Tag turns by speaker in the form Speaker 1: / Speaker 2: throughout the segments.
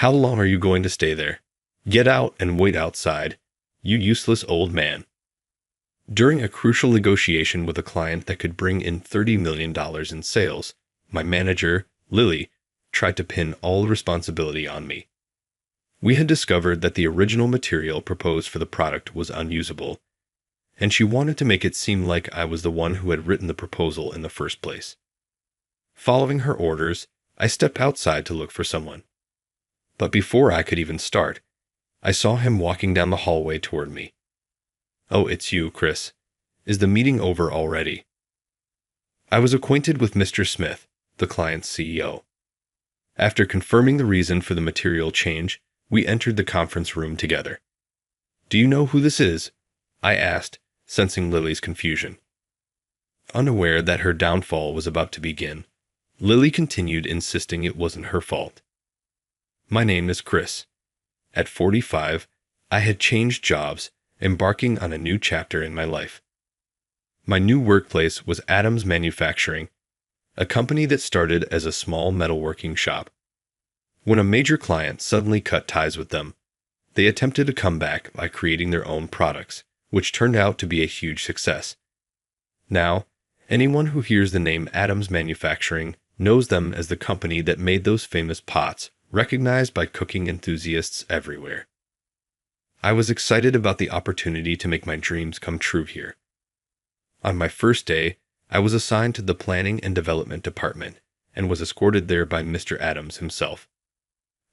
Speaker 1: How long are you going to stay there? Get out and wait outside, you useless old man. During a crucial negotiation with a client that could bring in $30 million in sales, my manager, Lily, tried to pin all responsibility on me. We had discovered that the original material proposed for the product was unusable, and she wanted to make it seem like I was the one who had written the proposal in the first place. Following her orders, I stepped outside to look for someone. But before I could even start, I saw him walking down the hallway toward me. "Oh, it's you, Chris. Is the meeting over already?" I was acquainted with Mr. Smith, the client's CEO. After confirming the reason for the material change, we entered the conference room together. "Do you know who this is?" I asked, sensing Lily's confusion. Unaware that her downfall was about to begin, Lily continued insisting it wasn't her fault. "My name is Chris. At 45, I had changed jobs, embarking on a new chapter in my life. My new workplace was Adams Manufacturing, a company that started as a small metalworking shop. When a major client suddenly cut ties with them, they attempted to come back by creating their own products, which turned out to be a huge success. Now, anyone who hears the name Adams Manufacturing knows them as the company that made those famous pots, recognized by cooking enthusiasts everywhere. I was excited about the opportunity to make my dreams come true here. On my first day, I was assigned to the Planning and Development Department and was escorted there by Mr. Adams himself.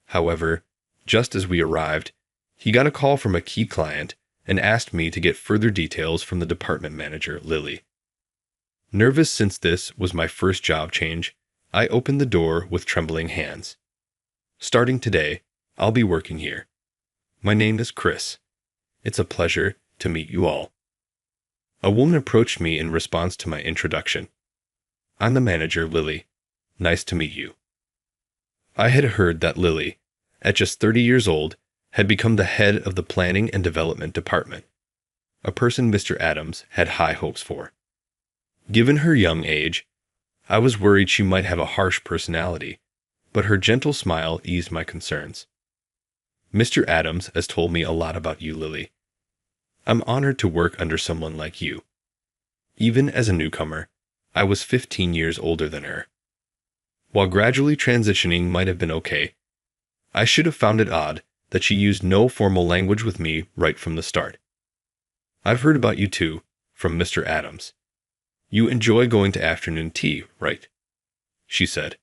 Speaker 1: However, just as we arrived, he got a call from a key client and asked me to get further details from the department manager, Lily. Nervous since this was my first job change, I opened the door with trembling hands. "Starting today, I'll be working here. My name is Chris. It's a pleasure to meet you all." A woman approached me in response to my introduction. "I'm the manager, Lily. Nice to meet you." I had heard that Lily, at just 30 years old, had become the head of the Planning and Development Department, a person Mr. Adams had high hopes for. Given her young age, I was worried she might have a harsh personality, but her gentle smile eased my concerns. "Mr. Adams has told me a lot about you, Lily. I'm honored to work under someone like you. Even as a newcomer, I was 15 years older than her. While gradually transitioning might have been okay, I should have found it odd that she used no formal language with me right from the start. I've heard about you too, from Mr. Adams. You enjoy going to afternoon tea, right?" she said.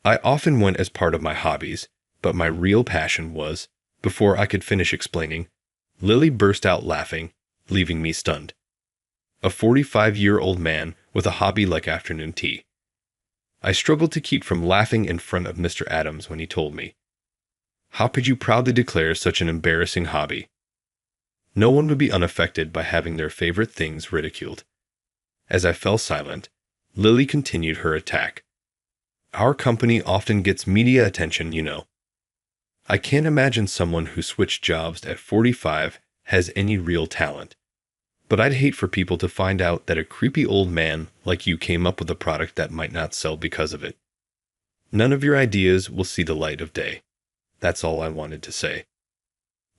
Speaker 1: I often went as part of my hobbies, but my real passion was, before I could finish explaining, Lily burst out laughing, leaving me stunned. A 45-year-old man with a hobby like afternoon tea. I struggled to keep from laughing in front of Mr. Adams when he told me. How could you proudly declare such an embarrassing hobby? No one would be unaffected by having their favorite things ridiculed. As I fell silent, Lily continued her attack. "Our company often gets media attention, you know. I can't imagine someone who switched jobs at 45 has any real talent. But I'd hate for people to find out that a creepy old man like you came up with a product that might not sell because of it. None of your ideas will see the light of day. That's all I wanted to say."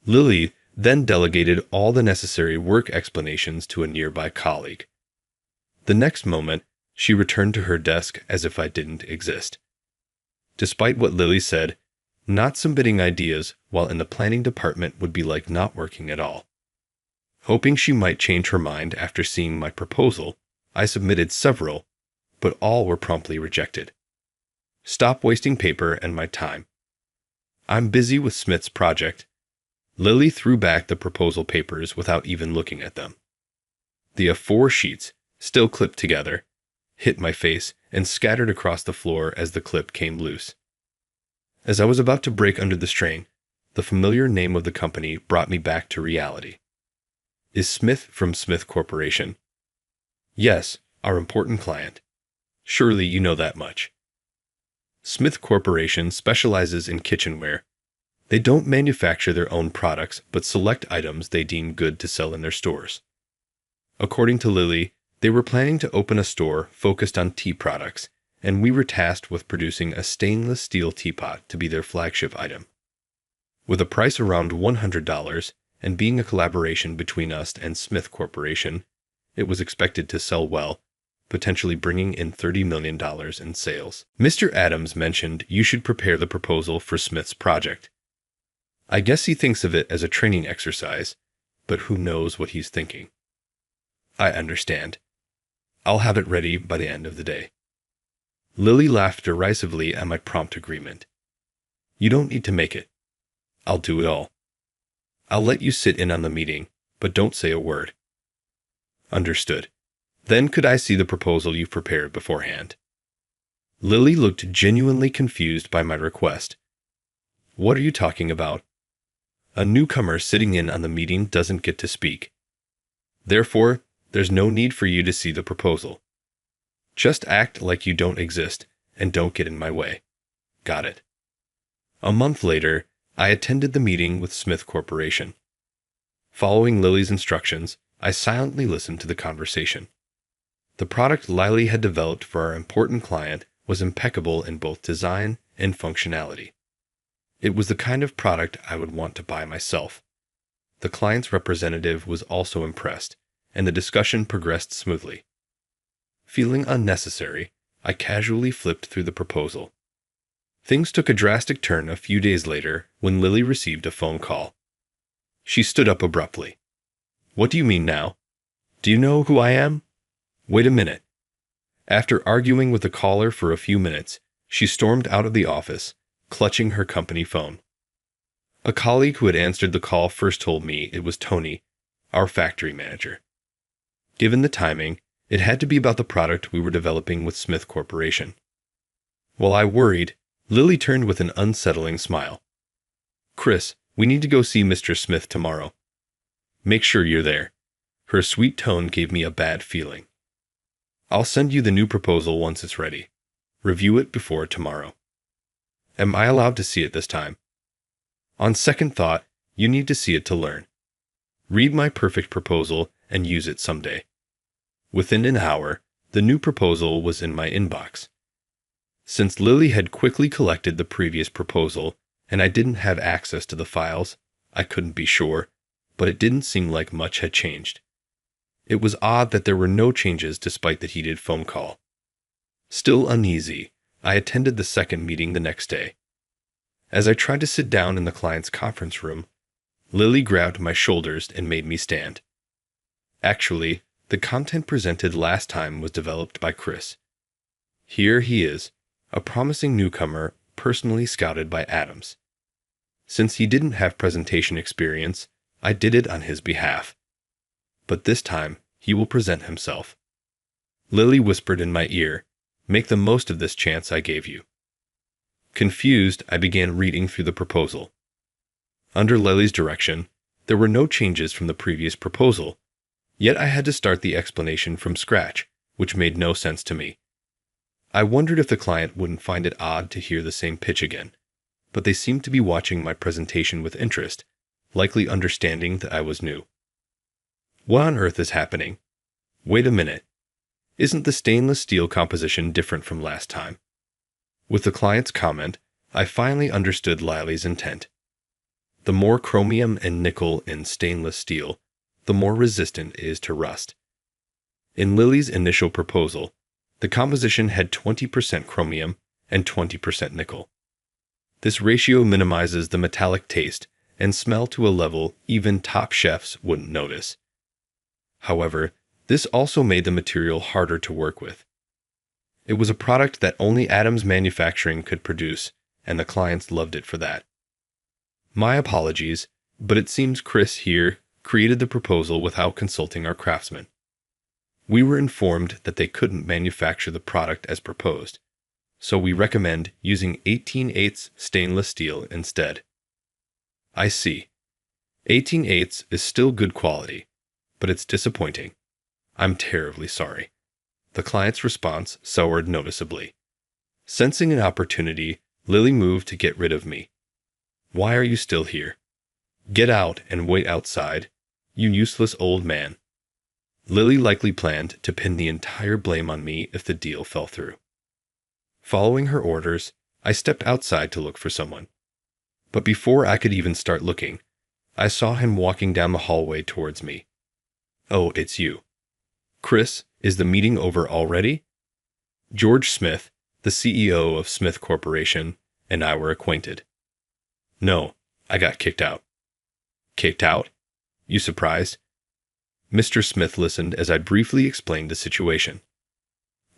Speaker 1: Lily then delegated all the necessary work explanations to a nearby colleague. The next moment, she returned to her desk as if I didn't exist. Despite what Lily said, not submitting ideas while in the planning department would be like not working at all. Hoping she might change her mind after seeing my proposal, I submitted several, but all were promptly rejected. "Stop wasting paper and my time. I'm busy with Smith's project." Lily threw back the proposal papers without even looking at them. The A4 sheets, still clipped together, hit my face and scattered across the floor as the clip came loose. As I was about to break under the strain, the familiar name of the company brought me back to reality. "Is Smith from Smith Corporation?" "Yes, our important client. Surely you know that much." Smith Corporation specializes in kitchenware. They don't manufacture their own products, but select items they deem good to sell in their stores. According to Lily, they were planning to open a store focused on tea products, and we were tasked with producing a stainless steel teapot to be their flagship item. With a price around $100 and being a collaboration between us and Smith Corporation, it was expected to sell well, potentially bringing in $30 million in sales. Mr. Adams mentioned you should prepare the proposal for Smith's project. I guess he thinks of it as a training exercise, but who knows what he's thinking. I understand. I'll have it ready by the end of the day. Lily laughed derisively at my prompt agreement. You don't need to make it. I'll do it all. I'll let you sit in on the meeting, but don't say a word. Understood. Then could I see the proposal you've prepared beforehand? Lily looked genuinely confused by my request. What are you talking about? A newcomer sitting in on the meeting doesn't get to speak. Therefore, there's no need for you to see the proposal. Just act like you don't exist and don't get in my way. Got it. A month later, I attended the meeting with Smith Corporation. Following Lily's instructions, I silently listened to the conversation. The product Lily had developed for our important client was impeccable in both design and functionality. It was the kind of product I would want to buy myself. The client's representative was also impressed, and the discussion progressed smoothly. Feeling unnecessary, I casually flipped through the proposal. Things took a drastic turn a few days later when Lily received a phone call. She stood up abruptly. What do you mean now? Do you know who I am? Wait a minute. After arguing with the caller for a few minutes, she stormed out of the office, clutching her company phone. A colleague who had answered the call first told me it was Tony, our factory manager. Given the timing, it had to be about the product we were developing with Smith Corporation. While I worried, Lily turned with an unsettling smile. Chris, we need to go see Mr. Smith tomorrow. Make sure you're there. Her sweet tone gave me a bad feeling. I'll send you the new proposal once it's ready. Review it before tomorrow. Am I allowed to see it this time? On second thought, you need to see it to learn. Read my perfect proposal and use it someday. Within an hour, the new proposal was in my inbox. Since Lily had quickly collected the previous proposal, and I didn't have access to the files, I couldn't be sure, but it didn't seem like much had changed. It was odd that there were no changes despite the heated phone call. Still uneasy, I attended the second meeting the next day. As I tried to sit down in the client's conference room, Lily grabbed my shoulders and made me stand. Actually, the content presented last time was developed by Chris. Here he is, a promising newcomer personally scouted by Adams. Since he didn't have presentation experience, I did it on his behalf. But this time, he will present himself. Lily whispered in my ear, "Make the most of this chance I gave you." Confused, I began reading through the proposal. Under Lily's direction, there were no changes from the previous proposal, yet I had to start the explanation from scratch, which made no sense to me. I wondered if the client wouldn't find it odd to hear the same pitch again, but they seemed to be watching my presentation with interest, likely understanding that I was new. What on earth is happening? Wait a minute. Isn't the stainless steel composition different from last time? With the client's comment, I finally understood Lily's intent. The more chromium and nickel in stainless steel, the more resistant it is to rust. In Lily's initial proposal, the composition had 20% chromium and 20% nickel. This ratio minimizes the metallic taste and smell to a level even top chefs wouldn't notice. However, this also made the material harder to work with. It was a product that only Adams Manufacturing could produce, and the clients loved it for that. My apologies, but it seems Chris here created the proposal without consulting our craftsmen. We were informed that they couldn't manufacture the product as proposed, so we recommend using 18/8 stainless steel instead. I see. 18/8 is still good quality, but it's disappointing. I'm terribly sorry. The client's response soured noticeably. Sensing an opportunity, Lily moved to get rid of me. Why are you still here? Get out and wait outside, you useless old man. Lily likely planned to pin the entire blame on me if the deal fell through. Following her orders, I stepped outside to look for someone. But before I could even start looking, I saw him walking down the hallway towards me. "Oh, it's you. Chris, is the meeting over already?" George Smith, the CEO of Smith Corporation, and I were acquainted. "No, I got kicked out." "Kicked out? You surprised?" Mr. Smith listened as I briefly explained the situation.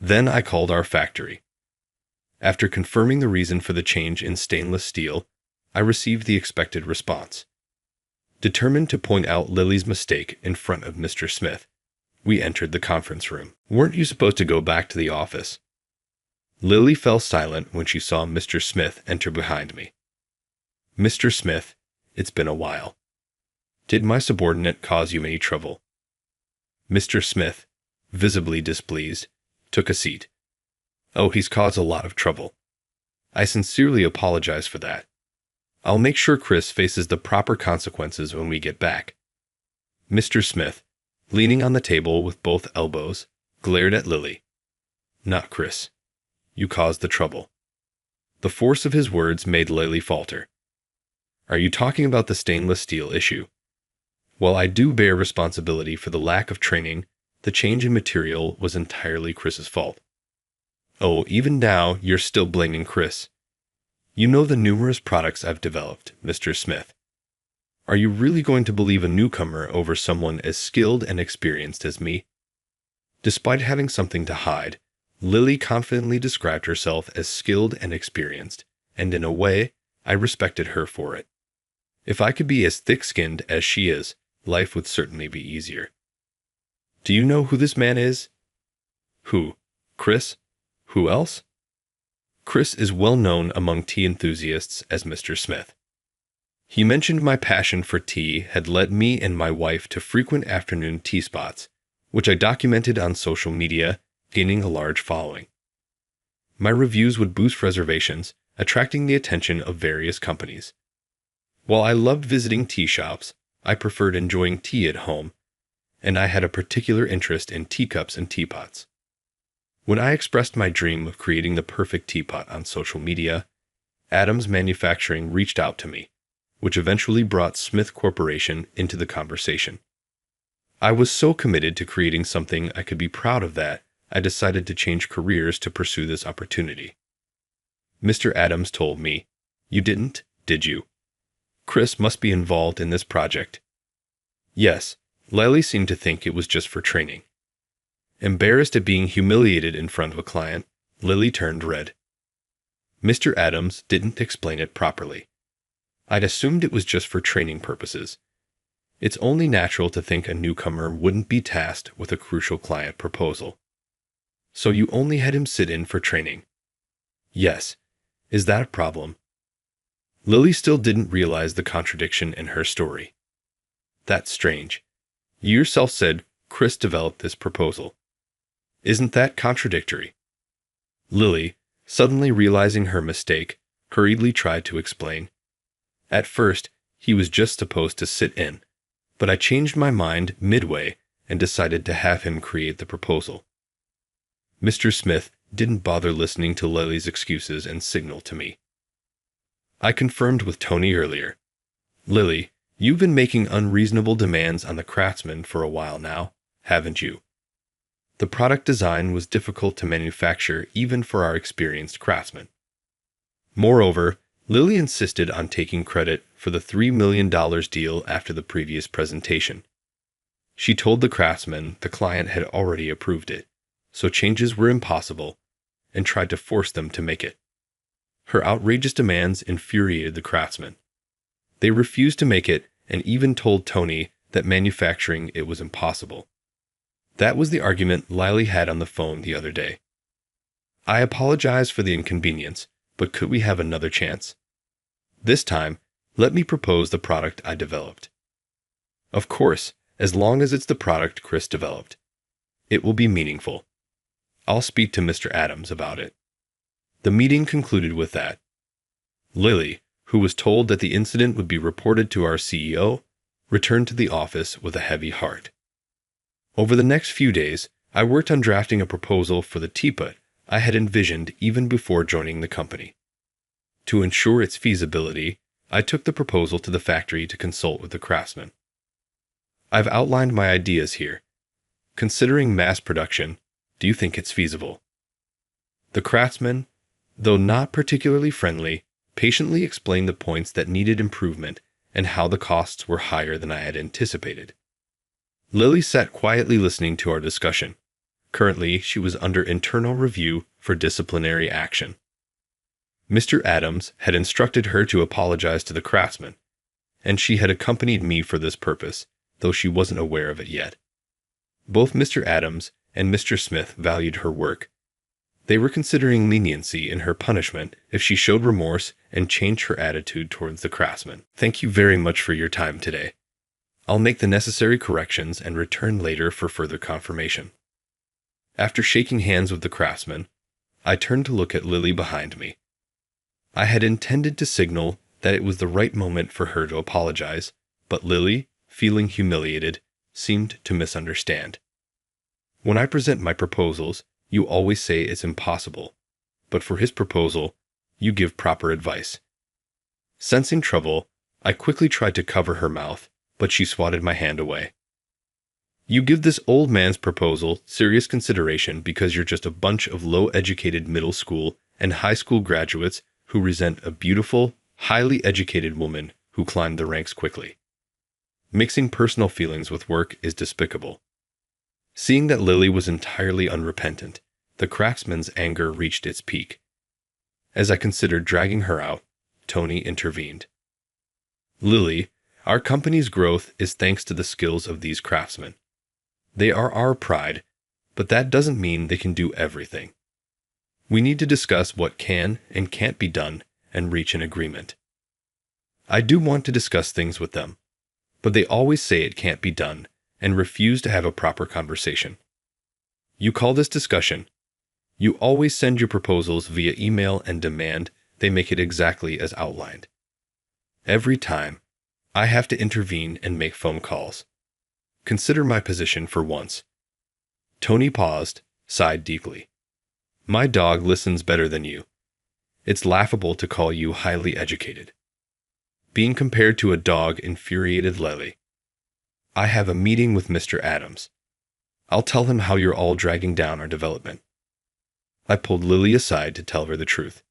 Speaker 1: Then I called our factory. After confirming the reason for the change in stainless steel, I received the expected response. Determined to point out Lily's mistake in front of Mr. Smith, we entered the conference room. "Weren't you supposed to go back to the office?" Lily fell silent when she saw Mr. Smith enter behind me. "Mr. Smith, it's been a while. Did my subordinate cause you any trouble?" Mr. Smith, visibly displeased, took a seat. "Oh, he's caused a lot of trouble. I sincerely apologize for that. I'll make sure Chris faces the proper consequences when we get back." Mr. Smith, leaning on the table with both elbows, glared at Lily. "Not Chris. You caused the trouble." The force of his words made Lily falter. "Are you talking about the stainless steel issue? While I do bear responsibility for the lack of training, the change in material was entirely Chris's fault." "Oh, even now, you're still blaming Chris. You know the numerous products I've developed, Mr. Smith. Are you really going to believe a newcomer over someone as skilled and experienced as me?" Despite having something to hide, Lily confidently described herself as skilled and experienced, and in a way, I respected her for it. If I could be as thick-skinned as she is, life would certainly be easier. "Do you know who this man is?" "Who? Chris? Who else?" Chris is well known among tea enthusiasts as Mr. Smith. He mentioned my passion for tea had led me and my wife to frequent afternoon tea spots, which I documented on social media, gaining a large following. My reviews would boost reservations, attracting the attention of various companies. While I loved visiting tea shops, I preferred enjoying tea at home, and I had a particular interest in teacups and teapots. When I expressed my dream of creating the perfect teapot on social media, Adams Manufacturing reached out to me, which eventually brought Smith Corporation into the conversation. I was so committed to creating something I could be proud of that I decided to change careers to pursue this opportunity. Mr. Adams told me, "You didn't, did you? Chris must be involved in this project." Yes, Lily seemed to think it was just for training. Embarrassed at being humiliated in front of a client, Lily turned red. Mr. Adams didn't explain it properly. I'd assumed it was just for training purposes. It's only natural to think a newcomer wouldn't be tasked with a crucial client proposal. "So you only had him sit in for training?" "Yes. Is that a problem?" Lily still didn't realize the contradiction in her story. "That's strange. You yourself said Chris developed this proposal. Isn't that contradictory?" Lily, suddenly realizing her mistake, hurriedly tried to explain. "At first, he was just supposed to sit in, but I changed my mind midway and decided to have him create the proposal." Mr. Smith didn't bother listening to Lily's excuses and signaled to me. "I confirmed with Tony earlier. Lily, you've been making unreasonable demands on the craftsman for a while now, haven't you? The product design was difficult to manufacture even for our experienced craftsmen. Moreover, Lily insisted on taking credit for the $3 million deal after the previous presentation. She told the craftsman the client had already approved it, so changes were impossible, and tried to force them to make it. Her outrageous demands infuriated the craftsmen. They refused to make it and even told Tony that manufacturing it was impossible. That was the argument Lily had on the phone the other day. I apologize for the inconvenience, but could we have another chance? This time, let me propose the product I developed. Of course, as long as it's the product Chris developed. It will be meaningful. I'll speak to Mr. Adams about it." The meeting concluded with that. Lily, who was told that the incident would be reported to our CEO, returned to the office with a heavy heart. Over the next few days, I worked on drafting a proposal for the teapot I had envisioned even before joining the company. To ensure its feasibility, I took the proposal to the factory to consult with the craftsman. I've outlined my ideas here. Considering mass production, do you think it's feasible? The craftsman, though not particularly friendly, patiently explained the points that needed improvement and how the costs were higher than I had anticipated. Lily sat quietly listening to our discussion. Currently, she was under internal review for disciplinary action. Mr. Adams had instructed her to apologize to the craftsman, and she had accompanied me for this purpose, though she wasn't aware of it yet. Both Mr. Adams and Mr. Smith valued her work. They were considering leniency in her punishment if she showed remorse and changed her attitude towards the craftsman. Thank you very much for your time today. I'll make the necessary corrections and return later for further confirmation. After shaking hands with the craftsman, I turned to look at Lily behind me. I had intended to signal that it was the right moment for her to apologize, but Lily, feeling humiliated, seemed to misunderstand. When I present my proposals, you always say it's impossible, but for his proposal, you give proper advice. Sensing trouble, I quickly tried to cover her mouth, but she swatted my hand away. You give this old man's proposal serious consideration because you're just a bunch of low-educated middle school and high school graduates who resent a beautiful, highly educated woman who climbed the ranks quickly. Mixing personal feelings with work is despicable. Seeing that Lily was entirely unrepentant, the craftsman's anger reached its peak. As I considered dragging her out, Tony intervened. Lily, our company's growth is thanks to the skills of these craftsmen. They are our pride, but that doesn't mean they can do everything. We need to discuss what can and can't be done and reach an agreement. I do want to discuss things with them, but they always say it can't be done and refuse to have a proper conversation. You call this discussion. You always send your proposals via email and demand they make it exactly as outlined. Every time, I have to intervene and make phone calls. Consider my position for once. Tony paused, sighed deeply. My dog listens better than you. It's laughable to call you highly educated. Being compared to a dog infuriated Lily. I have a meeting with Mr. Adams. I'll tell him how you're all dragging down our development. I pulled Lily aside to tell her the truth.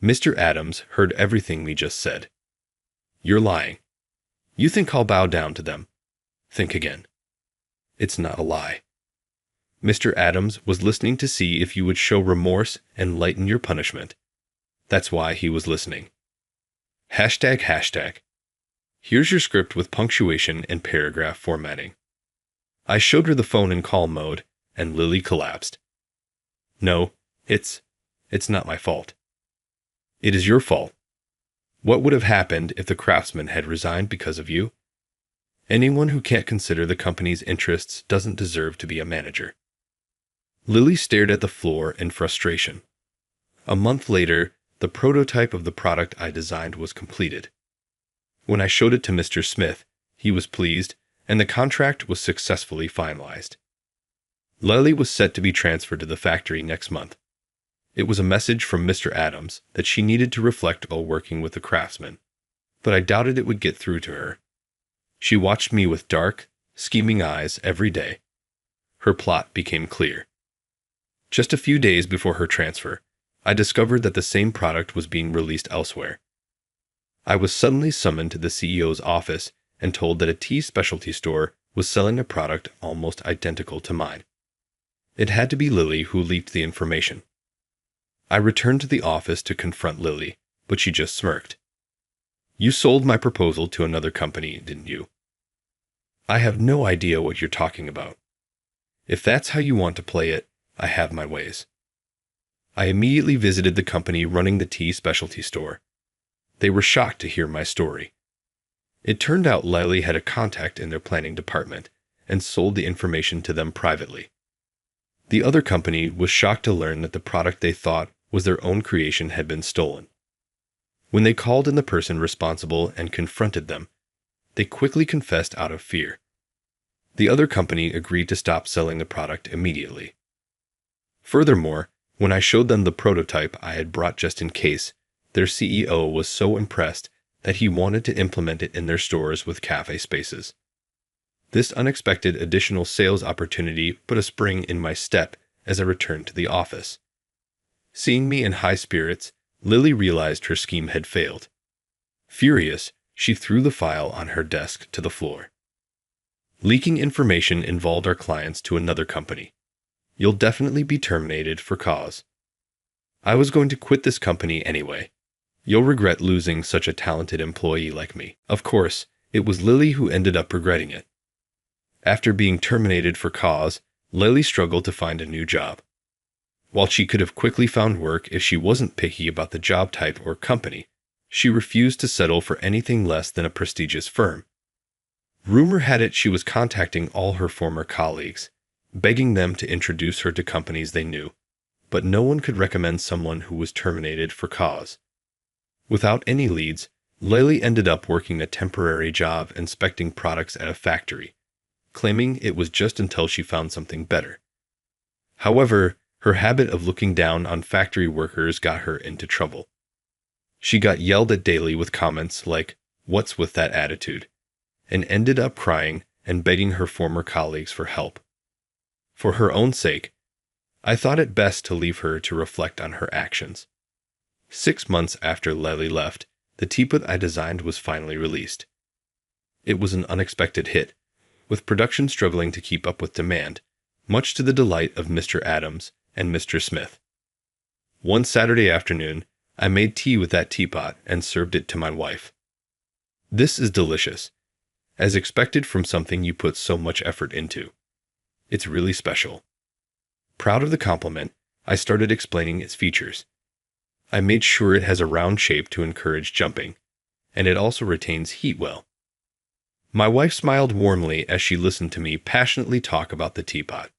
Speaker 1: Mr. Adams heard everything we just said. You're lying. You think I'll bow down to them. Think again. It's not a lie. Mr. Adams was listening to see if you would show remorse and lighten your punishment. That's why he was listening. ###. Here's your script with punctuation and paragraph formatting. I showed her the phone in call mode, and Lily collapsed. No, it's not my fault. It is your fault. What would have happened if the craftsman had resigned because of you? Anyone who can't consider the company's interests doesn't deserve to be a manager. Lily stared at the floor in frustration. A month later, the prototype of the product I designed was completed. When I showed it to Mr. Smith, he was pleased, and the contract was successfully finalized. Lily was set to be transferred to the factory next month. It was a message from Mr. Adams that she needed to reflect while working with the craftsman, but I doubted it would get through to her. She watched me with dark, scheming eyes every day. Her plot became clear. Just a few days before her transfer, I discovered that the same product was being released elsewhere. I was suddenly summoned to the CEO's office and told that a tea specialty store was selling a product almost identical to mine. It had to be Lily who leaked the information. I returned to the office to confront Lily, but she just smirked. You sold my proposal to another company, didn't you? I have no idea what you're talking about. If that's how you want to play it, I have my ways. I immediately visited the company running the tea specialty store. They were shocked to hear my story. It turned out Lily had a contact in their planning department and sold the information to them privately. The other company was shocked to learn that the product they thought was their own creation had been stolen. When they called in the person responsible and confronted them, they quickly confessed out of fear. The other company agreed to stop selling the product immediately. Furthermore, When I showed them the prototype I had brought just in case, their CEO was so impressed that he wanted to implement it in their stores with cafe spaces. This unexpected additional sales opportunity put a spring in my step as I returned to the office. Seeing me in high spirits, Lily realized her scheme had failed. Furious, she threw the file on her desk to the floor. Leaking information involved our clients to another company. You'll definitely be terminated for cause. I was going to quit this company anyway. You'll regret losing such a talented employee like me. Of course, it was Lily who ended up regretting it. After being terminated for cause, Lily struggled to find a new job. While she could have quickly found work if she wasn't picky about the job type or company, she refused to settle for anything less than a prestigious firm. Rumor had it she was contacting all her former colleagues, begging them to introduce her to companies they knew, but no one could recommend someone who was terminated for cause. Without any leads, Lily ended up working a temporary job inspecting products at a factory, claiming it was just until she found something better. However, her habit of looking down on factory workers got her into trouble. She got yelled at daily with comments like, "What's with that attitude?" and ended up crying and begging her former colleagues for help. For her own sake, I thought it best to leave her to reflect on her actions. 6 months after Lily left, the teapot I designed was finally released. It was an unexpected hit, with production struggling to keep up with demand, much to the delight of Mr. Adams and Mr. Smith. One Saturday afternoon, I made tea with that teapot and served it to my wife. This is delicious, as expected from something you put so much effort into. It's really special. Proud of the compliment, I started explaining its features. I made sure it has a round shape to encourage jumping, and it also retains heat well. My wife smiled warmly as she listened to me passionately talk about the teapot.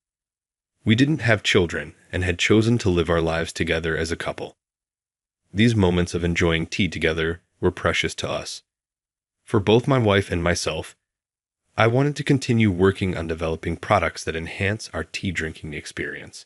Speaker 1: We didn't have children and had chosen to live our lives together as a couple. These moments of enjoying tea together were precious to us. For both my wife and myself, I wanted to continue working on developing products that enhance our tea drinking experience.